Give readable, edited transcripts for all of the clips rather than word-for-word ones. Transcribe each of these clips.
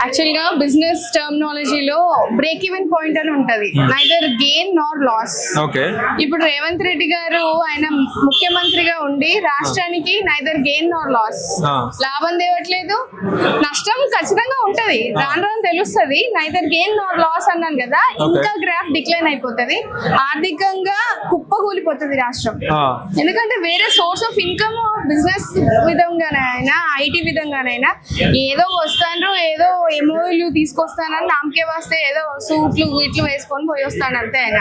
Actual గా business టర్మినాలజీలో break even point అని ఉంటది, నైదర్ గెయిన్ నార్ లాస్. ఇప్పుడు రేవంత్ రెడ్డి గారు ఆయన ముఖ్యమంత్రిగా ఉండి రాష్ట్రానికి నైదర్ గెయిన్ నార్ లాస్, లాభం తేవట్లేదు, నష్టం ఖచ్చితంగా ఉంటది, రాను రాను తెలుస్తుంది. నైదర్ గెయిన్ నార్ లాస్ అన్నాను కదా, ఇంకా గ్రాఫ్ డిక్లైన్ అయిపోతుంది, ఆర్థికంగా కుప్పకూలిపోతుంది రాష్ట్రం. ఎందుకంటే వేరే సోర్స్ ఆఫ్ ఇన్కమ్ బిజినెస్ విధంగానైనా ఐటీ విధంగానైనా ఏదో వస్తాను, ఏదో ఎంఓలు తీసుకొస్తానని నామకే వస్తే ఏదో సూట్లు వీట్లు వేసుకొని పోయి వస్తాను అంతే. ఆయన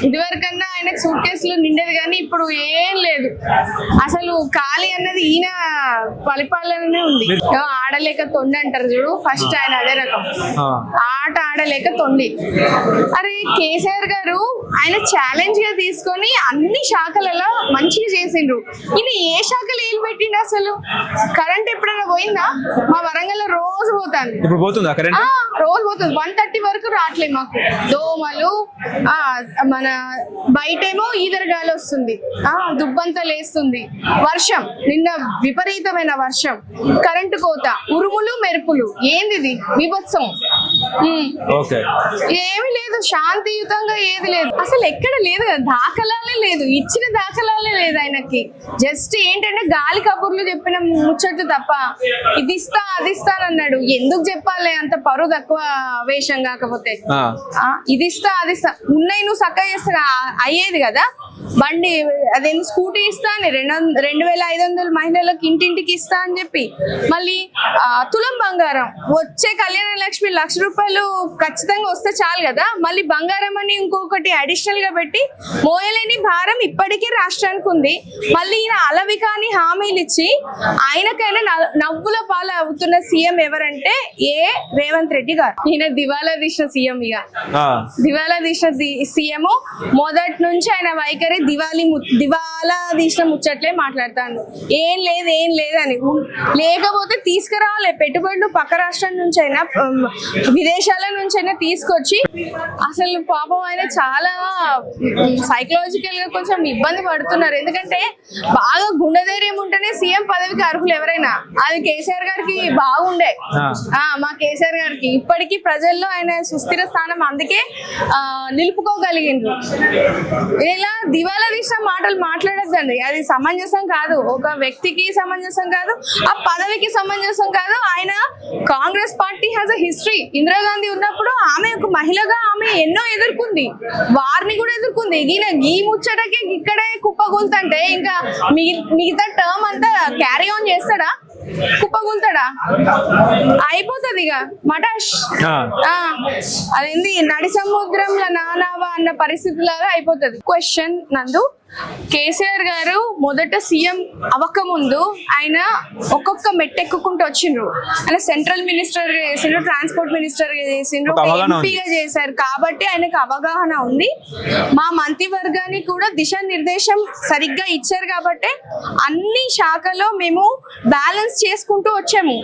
ఇదివరకన్నా ఆయనకు సూట్ కేసులు నిండేది, కానీ ఇప్పుడు ఏం లేదు అసలు. ఖాళీ అన్నది ఈయన పరిపాలననే ఉంది. ఆడలేక తొండి అంటారు చూడు, ఫస్ట్ ఆయన అదే రకం, ఆట ఆడలేక తొండి. అరే కేసీఆర్ గారు ఆయన ఛాలెంజ్ గా తీసుకొని అన్ని శాఖలలో మంచిగా చేసిండ్రు. ఈయన ఏ శాఖలు ఏం పెట్టిండు అసలు? కరెంట్ ఎప్పుడైనా పోయిందా? మా వరంగల్ రోజు పోతాను, రోజు పోతుంది, 1:30 వరకు రావట్లేదు మాకు. దోమలు, మన బయటేమో ఈదరగాలి వస్తుంది, దుబ్బంతా లేస్తుంది, వర్షం, నిన్న విపరీతమైన వర్షం, కరెంటు కోత, ఉరుములు మెరుపులు, ఏంది విభత్సం. ఏమి లేదు, శాంతియుతంగా ఏది లేదు అసలు, ఎక్కడ లేదు కదా, దాఖలాలే లేదు, ఇచ్చిన దాఖలాలే లేదు ఆయనకి. జస్ట్ ఏంటంటే గాలి కబుర్లు చెప్పిన ముచ్చట్లు తప్ప, ఇది ఇస్తా అది ఇస్తానన్నాడు. ఎందుకు చెప్పాలి అంత పరువు తక్కువ వేషం? కాకపోతే ఇది ఇస్తా అది ఇస్తా, ఉన్నాయి నువ్వు చక్కగా చేస్తా అయ్యేది కదా. బండి అదేంటి స్కూటీ ఇస్తా అని 2,500 మహిళలకు ఇంటింటికి ఇస్తా అని చెప్పి, మళ్ళీ తులం బంగారం వచ్చే కళ్యాణ లక్ష్మి 1,00,000 రూపాయలు ఖచ్చితంగా వస్తే చాలు కదా, మళ్ళీ బంగారం అని ఇంకొకటి అడిషనల్ గా పెట్టి మోయలేని భారం ఇప్పటికే రాష్ట్రానికి ఉంది. మళ్ళీ ఈయన అలవి కాని హామీలు ఇచ్చి ఆయనకైనా నవ్వుల పాలు అవుతున్న సీఎం ఎవరంటే రేవంత్ రెడ్డి గారు. ఈయన దివాలా తీసిన సీఎం, ఇక దివాలా తీసిన సీఎం. మొదటి నుంచి ఆయన వైఖరి దివాలా తీసిన ముచ్చట్లే మాట్లాడతాను. ఏం లేదు అని, లేకపోతే తీసుకురావాలి పెట్టుబడులు పక్క రాష్ట్రం నుంచి అయినా విదేశాల నుంచి అయినా తీసుకొచ్చి. అసలు పాపం ఆయన చాలా సైకలాజికల్ గా కొంచెం ఇబ్బంది పడుతున్నారు. ఎందుకంటే బాగా గుండెధైర్యం ఉంటేనే సీఎం పదవికి అర్హులు ఎవరైనా. అది కేసీఆర్ గారికి బాగుండే, మా కేసీఆర్ గారికి ఇప్పటికీ ప్రజల్లో ఆయన సుస్థిర స్థానం, అందుకే నిలుపుకోగలిగిండ్రు. ఇలా దివాలా తీసిన మాటలు మాట్లాడద్దండి, అది సమంజసం కాదు, ఒక వ్యక్తికి సమంజసం కాదు, ఆ పదవికి సమంజసం కాదు. ఆయన Congress party has a history. Indira Gandhi ఉన్నప్పుడు ఆమె ఒక మహిళగా ఆమె ఎన్నో ఎదుర్కొంది, వారిని కూడా ఎదుర్కొంది. ఈ ముచ్చటకి ఇక్కడే కుప్పగూలుతంటే ఇంకా మిగతా టర్మ్ అంతా క్యారీ ఆన్ చేస్తాడా? కుప్పగూలుతాడా? అయిపోతుంది ఇక మటాష్. అదేంది నడి సముద్రంలో నానావా అన్న పరిస్థితి లాగా అయిపోతుంది. క్వశ్చన్ నందు, కేసీఆర్ గారు మొదట సీఎం అవ్వకముందు ఆయన ఒక్కొక్క మెట్టెక్కుకుంటూ వచ్చిండ్రు. ఆయన సెంట్రల్ మినిస్టర్ గా చేసిండ్రు, ట్రాన్స్పోర్ట్ మినిస్టర్ గా చేసిండ్రు, ఎంపీగా చేశారు కాబట్టి ఆయనకు అవగాహన ఉంది. మా మంత్రివర్గానికి కూడా దిశానిర్దేశం సరిగ్గా ఇచ్చారు కాబట్టి అన్ని శాఖలో మేము బ్యాలెన్స్ చేసుకుంటూ వచ్చాము.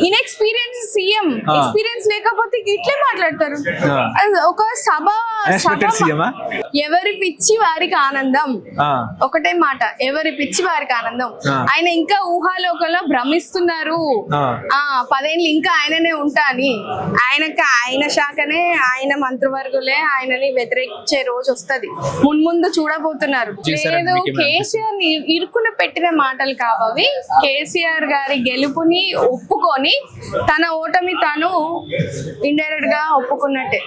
ఇన్ఎక్స్పీరియన్స్ సీఎం, ఎక్స్పీరియన్స్ లేకపోతే ఇట్లే మాట్లాడతారు. ఒక సభ ఎవరి పిచ్చి వారికి ఆనందం, ఒకటే మాట, ఎవరి పిచ్చి వారికి ఆనందం. ఆయన ఇంకా ఊహాలోకంలో భ్రమిస్తున్నారు. 10 ఏళ్ళు ఇంకా ఆయననే ఉంటా అని. ఆయన శాఖనే, ఆయన మంత్రివర్గులే ఆయనని వ్యతిరేకించే రోజు వస్తుంది, ముందు చూడబోతున్నారు. లేదు, కేసీఆర్ ని ఇరుకున పెట్టిన మాటలు కావవి. కేసీఆర్ గారి గెలుపుని ఒప్పుకొని తన ఓటమి తాను ఇండైరెక్ట్ గా ఒప్పుకున్నట్టే.